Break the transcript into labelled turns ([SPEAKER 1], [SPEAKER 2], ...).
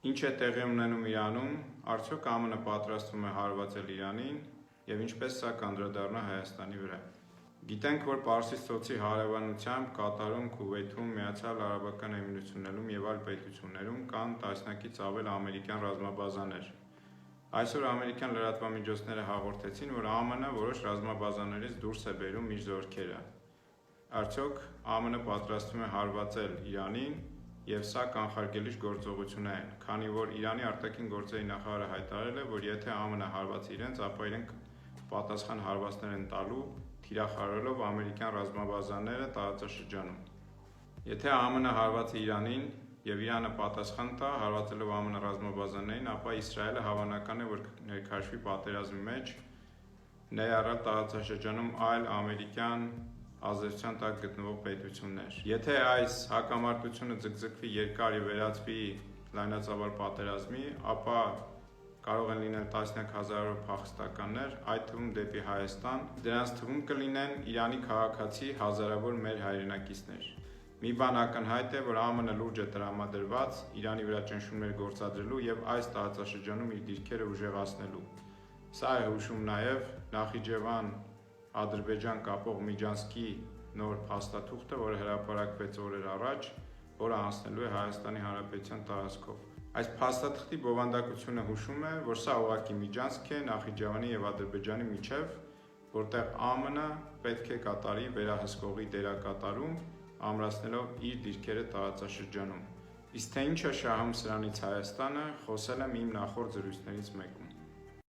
[SPEAKER 1] Ինչ է տեղի ունենում Իրանում, արդյոք ԱՄՆ պատրաստվում է հարվածել Իրանին և ինչպես սա կանդրադառնա Հայաստանի վրա։ Գիտենք, որ Պարսից ծոցի հարևանությամբ, Կատարում, Քուվեյթում, Միացյալ Արաբական Էմիրություններում և այլ պետություններում կան տասնյակից ավել ամերիկյան ռազմաբազաներ։ Այսօր ամերիկյան լրատվամիջոցները հաղորդեցին, որ ԱՄՆ որոշ ռազմաբազաներից դուրս է բերում իր զորքերը։ Արդյոք ԱՄՆ պատրաստվում է հարվածել Իրանին և սա կանխարգելիչ գործողություն է, քանի որ Իրանի արտաքին գործերի նախարարը հայտարարել է, որ եթե ԱՄՆ հարվածի իրենց, ապա իրենք պատասխան հարվածներ են տալու, թիրախավորելով ամերիկյան ռազմաբազաները տարածաշրջանում։ Եթե ԱՄՆ հարվածի Իրանին և Իրանը պատասխան տա, հարվածելով ԱՄՆ ռազմաբազաներին, ապա Իսրայելը հավանական է, որ ներքաշվի պատերազմի մեջ, ներառյալ տարածաշրջանում այլ ամերիկյան ազդեցության տակ գտնվող պետություններ։ Եթե այս հակամարտությունը ձգձգվի երկար և վերածվի լայնածավալ պատերազմի, ապա կարող են լինել տասնյակ հազարավոր փախստականներ, այդ թվում դեպի Հայաստան, դրանց թվում կլինեն Իրանի քաղաքացի հազարավոր մեր հայրենակիցներ։ Մի բան ակնհայտ է, որ ԱՄՆ լուրջ է տրամադրված Իրանի վրա ճնշումներ գործադրելու և այս տարածաշրջանում իր դիրքերը ուժեղացնելու։ Սա է հուշում նաև Նախիջևան-Ադրբեջան կապող Միջանցքի նոր փաստաթուղթը, որը հրապարակվեց օրեր առաջ, որը անցնելու է Հայաստանի Հանրապետության տարածքով։ Այս փաստաթղթի բովանդակությունը հուշում է, որ սա ուղղակի միջանցք է Նախիջևանի և Ադրբեջանի միջև, որտեղ ԱՄՆ պետք է կատարի վերահսկողի դերակատարում, ամրացնելով իր դիրքերը տարածաշրջանում։ Իսկ թե ինչ է շահում սրանից Հայաստանը, խոսել եմ իմ նախորդ զրույցներից մեկում։